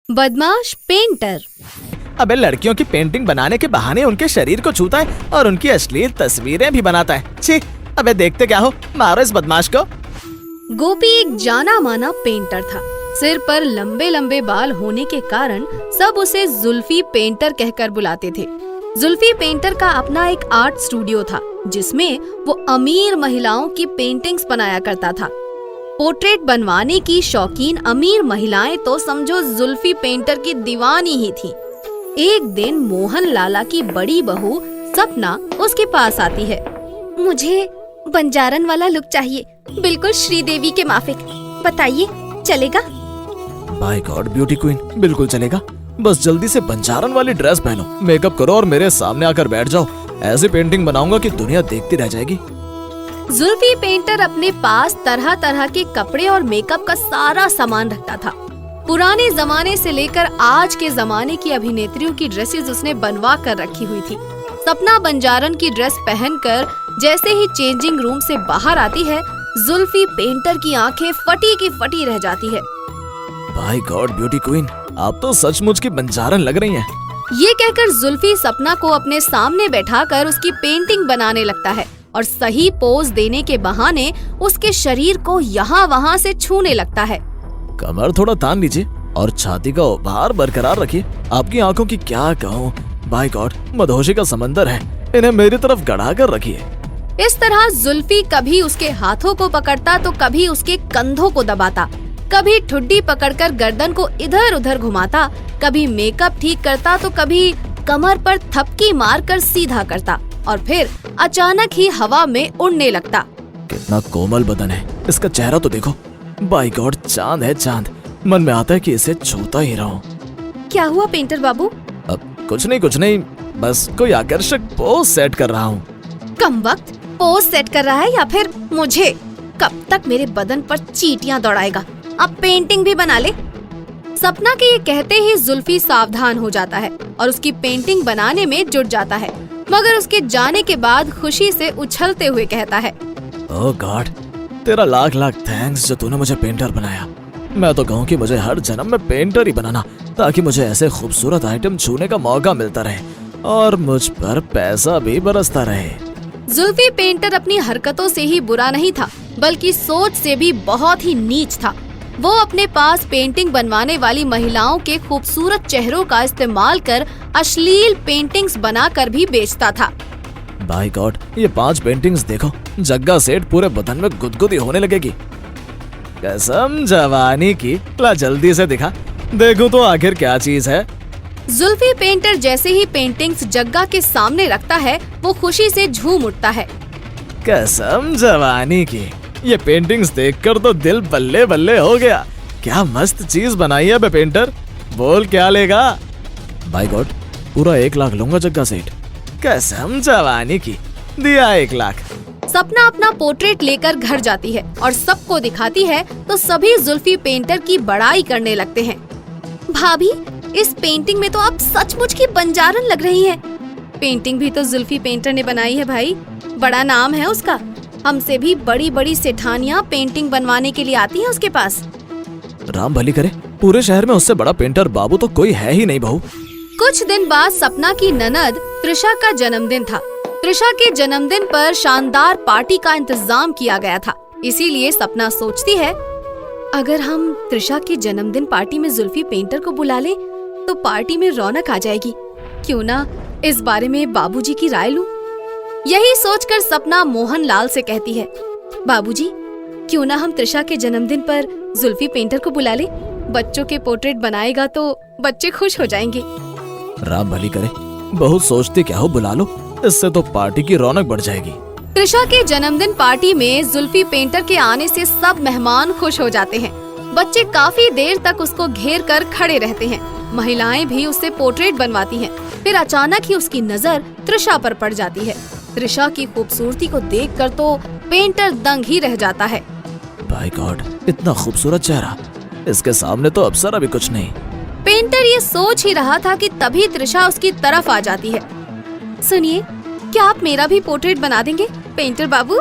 बदमाश पेंटर। अबे लड़कियों की पेंटिंग बनाने के बहाने उनके शरीर को छूता है और उनकी अश्लील तस्वीरें भी बनाता है। छी, अबे देखते क्या हो, मारो इस बदमाश को। गोपी एक जाना माना पेंटर था। सिर पर लंबे लंबे बाल होने के कारण सब उसे जुल्फी पेंटर कहकर बुलाते थे। जुल्फी पेंटर का अपना एक आर्ट स्टूडियो था जिसमें वो अमीर महिलाओं की पेंटिंग्स बनाया करता था। पोर्ट्रेट बनवाने की शौकीन अमीर महिलाएं तो समझो जुल्फी पेंटर की दीवानी ही थी। एक दिन मोहन लाला की बड़ी बहू सपना उसके पास आती है। मुझे बंजारन वाला लुक चाहिए, बिल्कुल श्रीदेवी के माफिक। बताइए चलेगा? बाय गॉड ब्यूटी क्वीन, बिल्कुल चलेगा। बस जल्दी से बंजारन वाली ड्रेस पहनो, मेकअप करो और मेरे सामने आकर बैठ जाओ। ऐसी पेंटिंग बनाऊंगा कि दुनिया देखती रह जाएगी। जुल्फी पेंटर अपने पास तरह तरह के कपड़े और मेकअप का सारा सामान रखता था। पुराने जमाने से लेकर आज के जमाने की अभिनेत्रियों की ड्रेसेस उसने बनवा कर रखी हुई थी। सपना बंजारन की ड्रेस पहनकर जैसे ही चेंजिंग रूम से बाहर आती है, जुल्फी पेंटर की आंखें फटी की फटी रह जाती है। बाय गॉड ब्यूटी क्वीन, आप तो सचमुच की बंजारन लग रही हैं। ये कहकर जुल्फी सपना को अपने सामने बैठाकर उसकी पेंटिंग बनाने लगता है और सही पोज देने के बहाने उसके शरीर को यहाँ वहाँ से छूने लगता है। कमर थोड़ा तान लीजिए और छाती का उभार बरकरार रखिए। आपकी आंखों की क्या कहूँ, बाय गॉड मदहोशी का समंदर है, इन्हें मेरी तरफ गड़ा कर रखिए। इस तरह जुल्फी कभी उसके हाथों को पकड़ता तो कभी उसके कंधों को दबाता, कभी ठुड्डी पकड़कर गर्दन को इधर उधर घुमाता, कभी मेकअप ठीक करता तो कभी कमर पर थपकी मारकर सीधा करता और फिर अचानक ही हवा में उड़ने लगता। कितना कोमल बदन है, इसका चेहरा तो देखो। बाय गॉड चांद है चांद, मन में आता है कि इसे छूता ही रहूं। क्या हुआ पेंटर बाबू? अब कुछ नहीं, बस कोई आकर्षक पोज सेट कर रहा हूँ। कम वक्त पोज सेट कर रहा है या फिर मुझे? कब तक मेरे बदन पर चींटियां दौड़ाएगा? अब पेंटिंग भी बना ले। सपना के ये कहते ही जुल्फी सावधान हो जाता है और उसकी पेंटिंग बनाने में जुट जाता है, मगर उसके जाने के बाद खुशी से उछलते हुए कहता है, ओह गॉड, तेरा लाख लाख थैंक्स जो तूने मुझे पेंटर बनाया। मैं तो कहूँ कि मुझे हर जन्म में पेंटर ही बनाना, ताकि मुझे ऐसे खूबसूरत आइटम छूने का मौका मिलता रहे और मुझ पर पैसा भी बरसता रहे। जुल्फी पेंटर अपनी हरकतों से ही बुरा नहीं था, बल्कि सोच से भी बहुत ही नीच था। वो अपने पास पेंटिंग बनवाने वाली महिलाओं के खूबसूरत चेहरों का इस्तेमाल कर अश्लील पेंटिंग्स बनाकर भी बेचता था। बाय गॉड, ये 5 पेंटिंग्स देखो, जग्गा सेठ पूरे बदन में गुदगुदी होने लगेगी। कसम जवानी की, ला जल्दी से दिखा, देखो तो आखिर क्या चीज है। जुल्फी पेंटर जैसे ही पेंटिंग्स जग्गा के सामने रखता है, वो खुशी से झूम उठता है। कसम जवानी की, ये पेंटिंग्स देखकर तो दिल बल्ले बल्ले हो गया। क्या मस्त चीज बनाई है बे पेंटर, बोल क्या लेगा? बाय गॉड, पूरा 1 लाख लूंगा जग्गा सेठ। कसम जवानी की, दिया 1 लाख। सपना अपना पोर्ट्रेट लेकर घर जाती है और सबको दिखाती है तो सभी जुल्फी पेंटर की बड़ाई करने लगते हैं। भाभी, इस पेंटिंग में तो आप सचमुच की बंजारन लग रही हैं। पेंटिंग भी तो जुल्फी पेंटर ने बनाई है भाई, बड़ा नाम है उसका। हमसे भी बड़ी बड़ी सेठानियाँ पेंटिंग बनवाने के लिए आती हैं उसके पास। राम भली करे, पूरे शहर में उससे बड़ा पेंटर बाबू तो कोई है ही नहीं बहू। कुछ दिन बाद सपना की ननद त्रिशा का जन्मदिन था। त्रिशा के जन्मदिन पर शानदार पार्टी का इंतजाम किया गया था, इसीलिए सपना सोचती है, अगर हम त्रिशा के जन्मदिन पार्टी में जुल्फी पेंटर को बुला ले तो पार्टी में रौनक आ जाएगी। क्यों ना इस बारे में बाबूजी की राय लूं? यही सोचकर सपना मोहन लाल से कहती है, बाबूजी, क्यों ना हम त्रिशा के जन्मदिन पर जुल्फी पेंटर को बुला ले? बच्चों के पोर्ट्रेट बनाएगा तो बच्चे खुश हो जाएंगे। राम भली करे, बहुत सोचते क्या हो, बुला लो, इससे तो पार्टी की रौनक बढ़ जाएगी। त्रिशा के जन्मदिन पार्टी में जुल्फी पेंटर के आने से सब मेहमान खुश हो जाते हैं। बच्चे काफी देर तक उसको घेर कर खड़े रहते हैं। महिलाएं भी उससे पोर्ट्रेट बनवाती हैं। फिर अचानक ही उसकी नजर त्रिशा पर पड़ जाती है। त्रिशा की खूबसूरती को देखकर तो पेंटर दंग ही रह जाता है। बाय गॉड, इतना खूबसूरत चेहरा, इसके सामने तो अप्सरा भी कुछ नहीं। पेंटर ये सोच ही रहा था कि तभी त्रिशा उसकी तरफ आ जाती है। सुनिए, क्या आप मेरा भी पोर्ट्रेट बना देंगे पेंटर बाबू?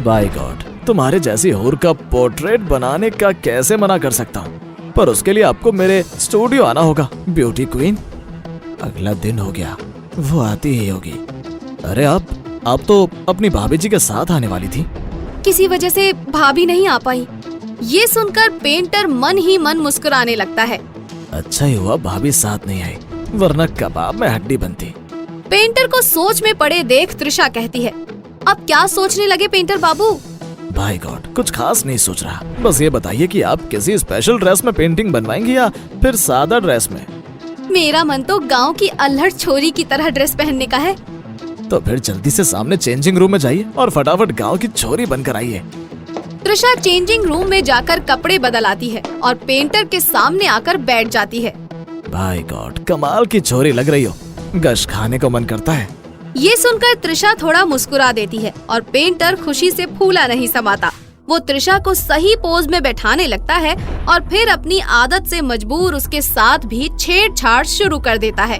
बाय गॉड, तुम्हारे जैसी हूर का पोर्ट्रेट बनाने का कैसे मना कर सकता हूँ। पर उसके लिए आपको मेरे स्टूडियो आना होगा ब्यूटी क्वीन। अगला दिन हो गया, वो आती ही होगी। अरे आप तो अपनी भाभी जी के साथ आने वाली थी। किसी वजह से भाभी नहीं आ पाई। ये सुनकर पेंटर मन ही मन मुस्कुराने लगता है। अच्छा ही हुआ भाभी साथ नहीं आई, वरना कबाब में हड्डी बनती। पेंटर को सोच में पड़े देख त्रिशा कहती है, अब क्या सोचने लगे पेंटर बाबू? भाई गॉड, कुछ खास नहीं सोच रहा। बस ये बताइए कि आप किसी स्पेशल ड्रेस में पेंटिंग बनवाएंगी या फिर सादा ड्रेस में? मेरा मन तो गांव की अल्हड़ छोरी की तरह ड्रेस पहनने का है। तो फिर जल्दी से सामने चेंजिंग रूम में जाइए और फटाफट गांव की छोरी बनकर आइए। त्रिशा चेंजिंग रूम में जाकर कपड़े बदल आती है और पेंटर के सामने आकर बैठ जाती है। भाई गॉड, कमाल की छोरी लग रही हो, गश खाने को मन करता है। ये सुनकर त्रिशा थोड़ा मुस्कुरा देती है और पेंटर खुशी से फूला नहीं समाता। वो त्रिशा को सही पोज में बैठाने लगता है और फिर अपनी आदत से मजबूर उसके साथ भी छेड़छाड़ शुरू कर देता है।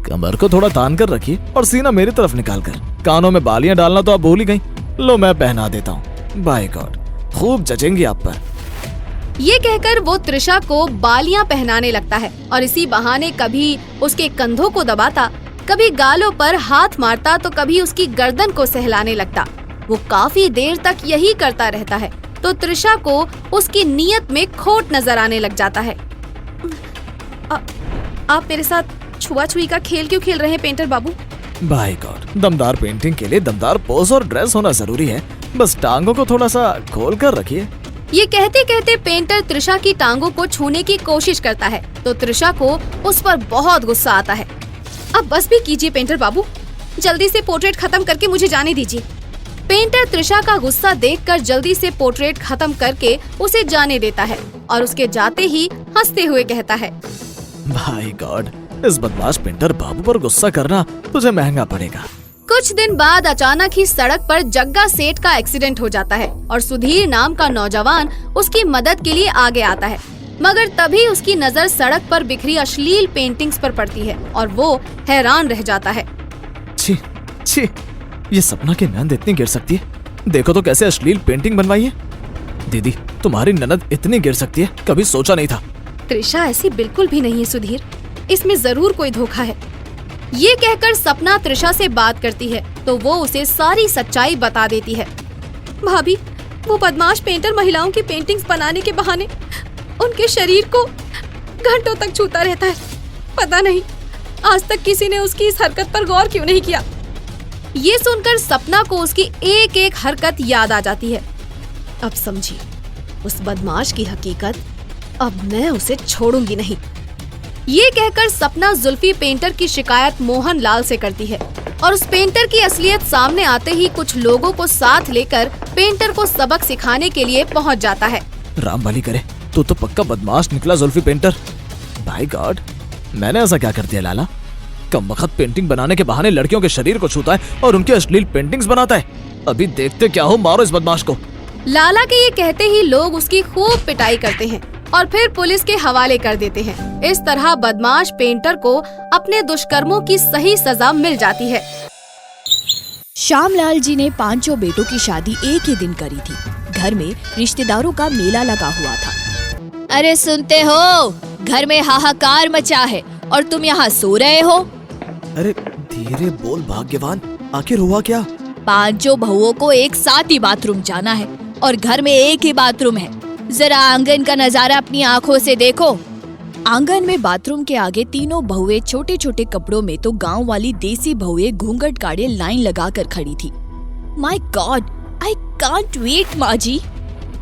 कमर को थोड़ा तान कर रखिए और सीना मेरी तरफ निकाल कर। कानों में बालियां डालना तो आप भूल ही गई। लो मैं पहना देता हूँ। बाय गॉड, खूब जचेंगी आप पर। ये कहकर वो त्रिशा को बालियां पहनाने लगता है और इसी बहाने कभी उसके कंधों को दबाता, कभी गालों पर हाथ मारता तो कभी उसकी गर्दन को सहलाने लगता। वो काफी देर तक यही करता रहता है तो त्रिशा को उसकी नीयत में खोट नजर आने लग जाता है। आप मेरे साथ छुआ-छुई का खेल क्यों खेल रहे हैं पेंटर बाबू? बाय गॉड, दमदार पेंटिंग के लिए दमदार पोज और ड्रेस होना जरूरी है। बस टांगों को थोड़ा सा खोल कर रखिए। ये कहते कहते पेंटर त्रिशा की टांगों को छूने की कोशिश करता है तो त्रिशा को उस पर बहुत गुस्सा आता है। अब बस भी कीजिए पेंटर बाबू, जल्दी से पोर्ट्रेट खत्म करके मुझे जाने दीजिए। पेंटर त्रिशा का गुस्सा देखकर जल्दी से पोर्ट्रेट खत्म करके उसे जाने देता है और उसके जाते ही हंसते हुए कहता है, भाई गॉड, इस बदमाश पेंटर बाबू पर गुस्सा करना तुझे महंगा पड़ेगा। कुछ दिन बाद अचानक ही सड़क पर जग्गा सेठ का एक्सीडेंट हो जाता है और सुधीर नाम का नौजवान उसकी मदद के लिए आगे आता है। मगर तभी उसकी नजर सड़क पर बिखरी अश्लील पेंटिंग्स पर पड़ती है और वो हैरान रह जाता है। छी छी, ये सपना की नंद इतनी गिर सकती है? देखो तो कैसे अश्लील पेंटिंग बनवाई है। दीदी, तुम्हारी ननद इतनी गिर सकती है, कभी सोचा नहीं था। त्रिशा ऐसी बिल्कुल भी नहीं है सुधीर, इसमें जरूर कोई धोखा है। ये कहकर सपना त्रिशा से बात करती है तो वो उसे सारी सच्चाई बता देती है। भाभी, वो बदमाश पेंटर महिलाओं की पेंटिंग्स बनाने के बहाने उनके शरीर को घंटों तक छूता रहता है। पता नहीं आज तक किसी ने उसकी इस हरकत पर गौर क्यों नहीं किया। ये सुनकर सपना को उसकी एक एक हरकत याद आ जाती है। अब समझी उस बदमाश की हकीकत, अब मैं उसे छोड़ूंगी नहीं। ये कहकर सपना जुल्फी पेंटर की शिकायत मोहन लाल से करती है और उस पेंटर की असलियत सामने आते ही कुछ लोगों को साथ लेकर पेंटर को सबक सिखाने के लिए पहुंच जाता है। राम भली करे, तू तो पक्का बदमाश निकला जुल्फी पेंटर। बाय गॉड, मैंने ऐसा क्या कर दिया लाला? कमबख्त पेंटिंग बनाने के बहाने लड़कियों के शरीर को छूता है और उनकी अश्लील पेंटिंग्स बनाता है। अभी देखते क्या हो, मारो इस बदमाश को। लाला के ये कहते ही लोग उसकी खूब पिटाई करते हैं और फिर पुलिस के हवाले कर देते हैं। इस तरह बदमाश पेंटर को अपने दुष्कर्मों की सही सजा मिल जाती है। श्यामलाल जी ने पांचों बेटों की शादी एक ही दिन करी थी। घर में रिश्तेदारों का मेला लगा हुआ था। अरे सुनते हो, घर में हाहाकार मचा है और तुम यहाँ सो रहे हो। अरे धीरे बोल भाग्यवान, आखिर हुआ क्या? पांचों बहुओं को एक साथ ही बाथरूम जाना है और घर में एक ही बाथरूम है। जरा आंगन का नजारा अपनी आँखों से देखो। आंगन में बाथरूम के आगे तीनों बहुएं छोटे छोटे कपड़ों में तो गांव वाली देसी बहुएं घूंघट काढ़े लाइन लगाकर खड़ी थी। My God, I can't wait माँ जी।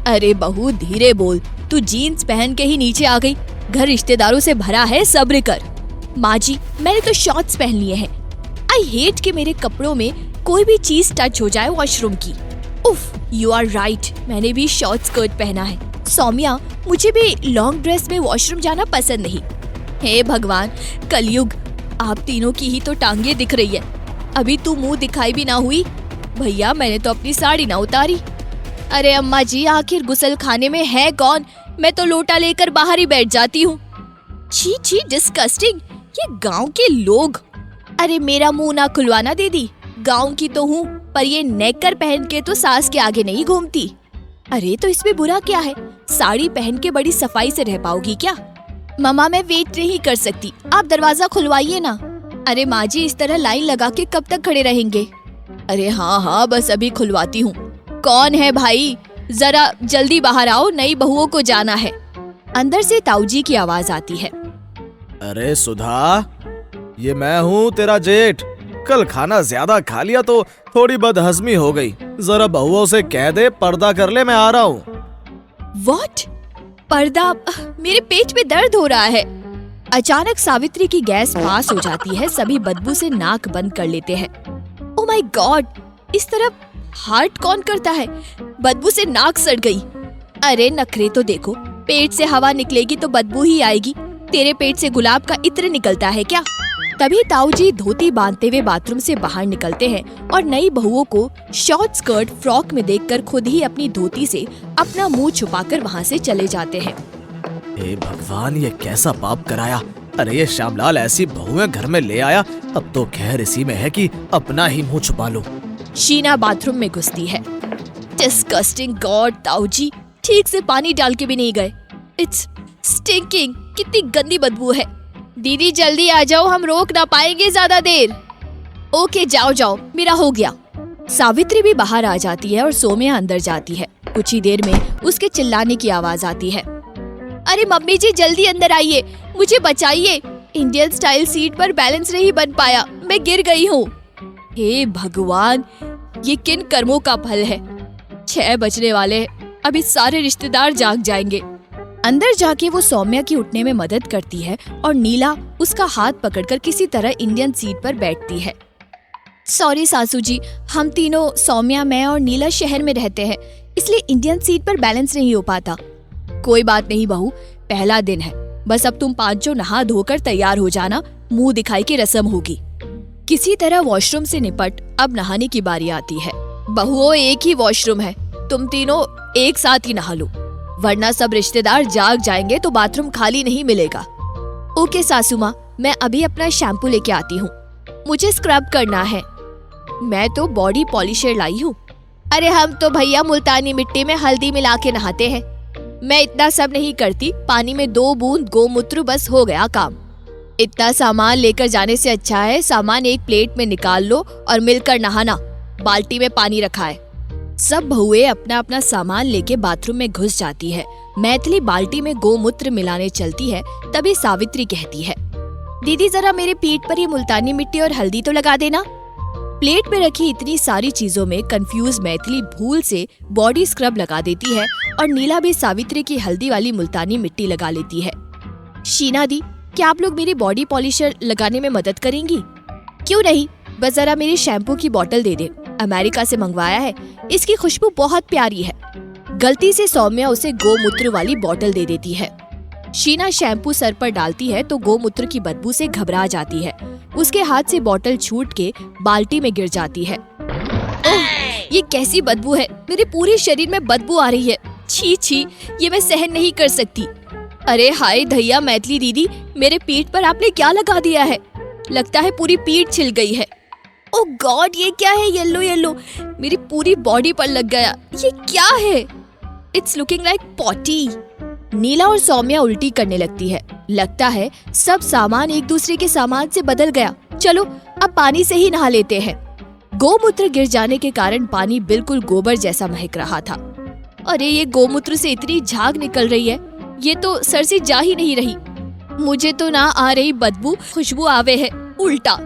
अरे बहू धीरे बोल, तू जीन्स पहन के ही नीचे आ गई। घर रिश्तेदारों से भरा है, सब्र कर। माँ जी, मैंने तो शॉर्ट्स पहन लिए हैं। आई हेट कि मेरे कपड़ों में कोई भी चीज टच हो जाए वॉशरूम की। उफ, यू आर राइट, मैंने भी शॉर्ट स्कर्ट पहना है। सौम्या, मुझे भी लॉन्ग ड्रेस में वॉशरूम जाना पसंद नहीं। हे भगवान, कलयुग, आप तीनों की ही तो टांगे दिख रही है। अभी तू मुंह दिखाई भी ना हुई। भैया, मैंने तो अपनी साड़ी ना उतारी। अरे अम्मा जी, आखिर गुसल खाने में है कौन? मैं तो लोटा लेकर बाहर ही बैठ जाती हूँ। छी छी, डिस्कस्टिंग, ये गांव के लोग। अरे मेरा मुंह ना खुलवाना दीदी, गांव की तो हूँ, पर ये नेकर पहन के तो सास के आगे नहीं घूमती। अरे तो इसमें बुरा क्या है? साड़ी पहन के बड़ी सफाई से रह पाओगी क्या? मम्मा मैं वेट नहीं कर सकती, आप दरवाजा खुलवाइए ना। अरे माँ जी इस तरह लाइन लगा के कब तक खड़े रहेंगे? अरे हाँ हाँ बस अभी खुलवाती हूँ। कौन है भाई, जरा जल्दी बाहर आओ, नई बहुओं को जाना है। अंदर से ताऊजी की आवाज आती है। अरे सुधा, ये मैं हूँ तेरा जेठ। कल खाना ज्यादा खा लिया तो थोड़ी बदहजमी हो गई। जरा बहुओं से कह दे पर्दा कर ले, मैं आ रहा हूँ। व्हाट? पर्दा? मेरे पेट में दर्द हो रहा है। अचानक सावित्री की गैस पास हो जाती है। सभी बदबू से नाक बंद कर लेते हैं। ओह माय गॉड, इस तरफ हार्ट कौन करता है? बदबू से नाक सड़ गई। अरे नखरे तो देखो, पेट से हवा निकलेगी तो बदबू ही आएगी। तेरे पेट से गुलाब का इत्र निकलता है क्या? तभी ताऊजी धोती बांधते हुए बाथरूम से बाहर निकलते हैं और नई बहुओं को शॉर्ट स्कर्ट फ्रॉक में देखकर खुद ही अपनी धोती से अपना मुंह छुपाकर वहां से चले जाते हैं। हे भगवान, ये कैसा पाप कराया। अरे ये श्यामलाल ऐसी बहुएं घर में ले आया, अब तो खैर इसी में है कि अपना ही मुंह छुपा लो। शीना बाथरूम में घुसती है। डिस्गस्टिंग गॉड, ताऊजी ठीक से पानी डाल के भी नहीं गए। इट्स स्टिंकिंग, कितनी गंदी बदबू है। दीदी जल्दी आ जाओ, हम रोक ना पाएंगे ज्यादा देर। ओके जाओ जाओ, मेरा हो गया। सावित्री भी बाहर आ जाती है और सौम्या अंदर जाती है। कुछ ही देर में उसके चिल्लाने की आवाज आती है। अरे मम्मी जी जल्दी अंदर आइए, मुझे बचाइए। इंडियन स्टाइल सीट पर बैलेंस नहीं बन पाया, मैं गिर गई हूँ। हे भगवान, ये किन कर्मों का फल है। 6 बजने वाले हैं, अभी सारे रिश्तेदार जाग जाएंगे। अंदर जाके वो सौम्या की उठने में मदद करती है और नीला उसका हाथ पकड़कर किसी तरह इंडियन सीट पर बैठती है। सॉरी सासू जी, हम तीनों सौम्या, मैं और नीला शहर में रहते हैं, इसलिए इंडियन सीट पर बैलेंस नहीं हो पाता। कोई बात नहीं बहू, पहला दिन है, बस अब तुम 5 नहा धोकर तैयार हो जाना, मुंह दिखाई की रस्म होगी। किसी तरह वॉशरूम से निपट अब नहाने की बारी आती है। बहुओं एक ही वॉशरूम है, तुम तीनों एक साथ ही नहा लो, वरना सब रिश्तेदार जाग जाएंगे तो बाथरूम खाली नहीं मिलेगा। ओके सासू माँ, मैं अभी अपना शैम्पू लेके आती हूँ, मुझे स्क्रब करना है। मैं तो बॉडी पॉलिशर लाई हूँ। अरे हम तो भैया मुल्तानी मिट्टी में हल्दी मिला के नहाते हैं। मैं इतना सब नहीं करती, पानी में 2 बूंद गोमूत्र बस हो गया काम। इतना सामान लेकर जाने से अच्छा है सामान एक प्लेट में निकाल लो और मिलकर नहाना। बाल्टी में पानी रखा है। सब बहुएं अपना अपना सामान लेके बाथरूम में घुस जाती है। मैथिली बाल्टी में गोमूत्र मिलाने चलती है। तभी सावित्री कहती है, दीदी जरा मेरे पीठ पर ये मुल्तानी मिट्टी और हल्दी तो लगा देना। प्लेट में रखी इतनी सारी चीजों में कंफ्यूज मैथिली भूल से बॉडी स्क्रब लगा देती है और नीला भी सावित्री की हल्दी वाली मुल्तानी मिट्टी लगा लेती है। शीना दी, क्या आप लोग मेरी बॉडी पॉलिशर लगाने में मदद करेंगी? क्यों नहीं, बस जरा मेरी शैम्पू की बोतल दे दे, अमेरिका से मंगवाया है, इसकी खुशबू बहुत प्यारी है। गलती से सौम्या उसे गोमूत्र वाली बोतल दे देती है। शीना शैम्पू सर पर डालती है तो गोमूत्र की बदबू से घबरा जाती है। उसके हाथ से बोतल छूट के बाल्टी में गिर जाती है। ओह, ये कैसी बदबू है, मेरे पूरे शरीर में बदबू आ रही है। छी छी, ये मैं सहन नहीं कर सकती। अरे हाय धैया मैथिली दीदी, मेरे पीठ पर आपने क्या लगा दिया है? लगता है पूरी पीठ छिल गई है। ओह गॉड, ये क्या है? येलो येलो मेरी पूरी बॉडी पर लग गया। ये क्या है? It's looking like potty. Neela और सौम्या उल्टी करने लगती है। लगता है सब सामान एक दूसरे के सामान से बदल गया। चलो अब पानी से ही नहा लेते हैं। गोमूत्र गिर जाने के कारण पानी बिल्कुल गोबर जैसा महक रहा था। अरे ये गोमूत्र से इतनी झाग निकल रही है, ये तो सर से जा ही नहीं रही। मुझे तो ना आ रही बदबू, खुशबू आवे है उल्टा।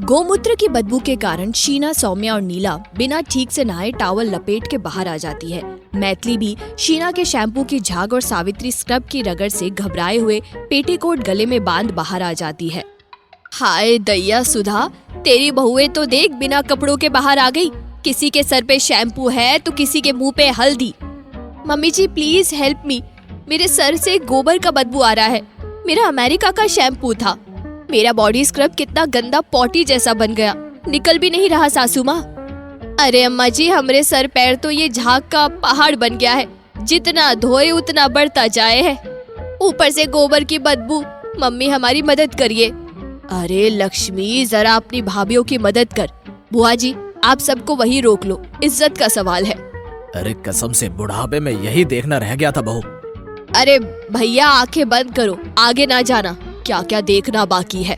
गोमूत्र की बदबू के कारण शीना, सौम्या और नीला बिना ठीक से नहाए टॉवल लपेट के बाहर आ जाती है। मैथिली भी शीना के शैम्पू की झाग और सावित्री स्क्रब की रगड़ से घबराए हुए पेटीकोट गले में बांध बाहर आ जाती है। हाय दैया सुधा, तेरी बहुएं तो देख बिना कपड़ों के बाहर आ गई। किसी के सर पे शैम्पू है तो किसी के मुंह पे हल्दी। Mummy ji please help me, मेरे सर से गोबर का बदबू आ रहा है। मेरा अमेरिका का शैम्पू था। मेरा बॉडी स्क्रब कितना गंदा पॉटी जैसा बन गया, निकल भी नहीं रहा सासू माँ। अरे अम्मा जी, हमरे सर पैर तो ये झाग का पहाड़ बन गया है, जितना धोए उतना बढ़ता जाए है। ऊपर से गोबर की बदबू। मम्मी हमारी मदद करिए। अरे लक्ष्मी, जरा अपनी भाभीयों की मदद कर। बुआ जी आप सबको वही रोक लो, इज्जत का सवाल है। अरे कसम से बुढ़ापे में यही देखना रह गया था बहू। अरे भैया आंखें बंद करो, आगे ना जाना, क्या क्या देखना बाकी है।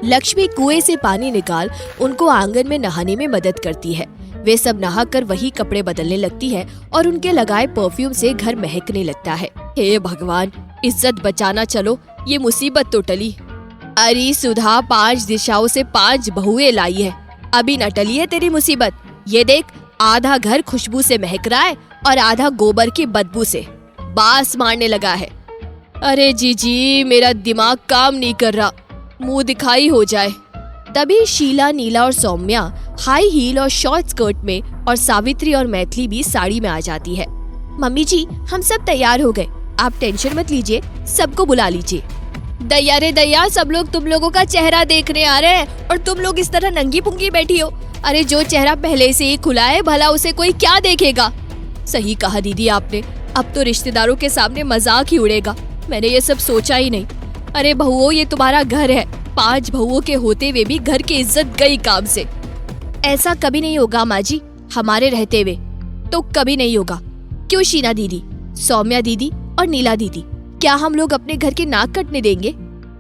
लक्ष्मी कुएं से पानी निकाल उनको आंगन में नहाने में मदद करती है। वे सब नहाकर वही कपड़े बदलने लगती है और उनके लगाए परफ्यूम से घर महकने लगता है। हे भगवान, इज्जत बचाना, चलो ये मुसीबत तो टली। अरे सुधा 5 दिशाओं से 5 बहुएं लाई है, अभी न टली है तेरी मुसीबत। ये देख, आधा घर खुशबू से महक रहा है और आधा गोबर की बदबू से बास मारने लगा है। अरे जीजी, मेरा दिमाग काम नहीं कर रहा, मुंह दिखाई हो जाए। तभी शीला, नीला और सौम्या हाई हील और शॉर्ट स्कर्ट में और सावित्री और मैथिली भी साड़ी में आ जाती है। मम्मी जी, हम सब तैयार हो गए, आप टेंशन मत लीजिए, सबको बुला लीजिए। दैया रे दैया, सब लोग तुम लोगों का चेहरा देखने आ रहे हैं और तुम लोग इस तरह नंगी पुंगी बैठी हो। अरे जो चेहरा पहले से ही खुला है, भला उसे कोई क्या देखेगा। सही कहा दीदी आपने, अब तो रिश्तेदारों के सामने मजाक ही उड़ेगा। मैंने ये सब सोचा ही नहीं। अरे बहुओं, ये तुम्हारा घर है, 5 बहुओं के होते हुए भी घर की इज्जत गई काम से। ऐसा कभी नहीं होगा माँ जी, हमारे रहते हुए तो कभी नहीं होगा। क्यों शीना दीदी, सौम्या दीदी और नीला दीदी, क्या हम लोग अपने घर की नाक कटने देंगे?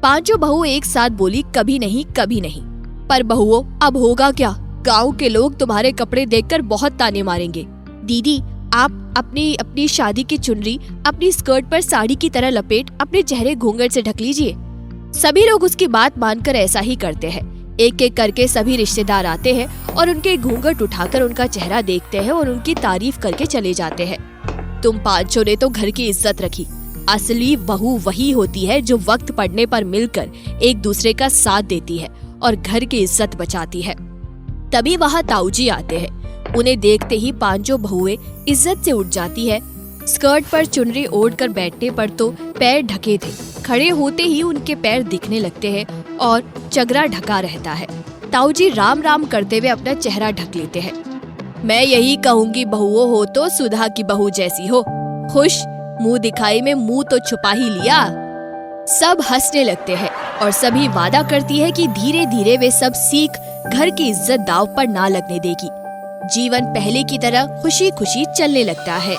5 बहू एक साथ बोली, कभी नहीं कभी नहीं। पर बहुओं, अब होगा क्या? गांव के लोग तुम्हारे कपड़े देखकर बहुत ताने मारेंगे। दीदी, आप अपनी शादी की चुनरी अपनी स्कर्ट पर साड़ी की तरह लपेट अपने चेहरे घूंघट से ढक लीजिए। सभी लोग उसकी बात मानकर ऐसा ही करते हैं। एक एक करके सभी रिश्तेदार आते हैं और उनके घूंघट उठाकर उनका चेहरा देखते हैं और उनकी तारीफ करके चले जाते हैं। तुम 5 ने तो घर की इज्जत रखी। असली बहू वही होती है जो वक्त पड़ने पर मिलकर एक दूसरे का साथ देती है और घर की इज्जत बचाती है। तभी वहाँ ताऊजी आते हैं। उन्हें देखते ही 5 बहुएं इज्जत से उठ जाती है। स्कर्ट पर चुनरी ओढ़कर बैठने पर तो पैर ढके थे, खड़े होते ही उनके पैर दिखने लगते हैं और चगरा ढका रहता है। ताऊजी राम राम करते हुए अपना चेहरा ढक लेते हैं। मैं यही कहूँगी, बहुओं हो तो सुधा की बहू जैसी हो। खुश, मुंह दिखाई में मुंह तो छुपा ही लिया। सब हंसने लगते हैं और सभी वादा करती है कि धीरे धीरे वे सब सीख घर की इज्जत दांव पर ना लगने देगी। जीवन पहले की तरह खुशी खुशी चलने लगता है।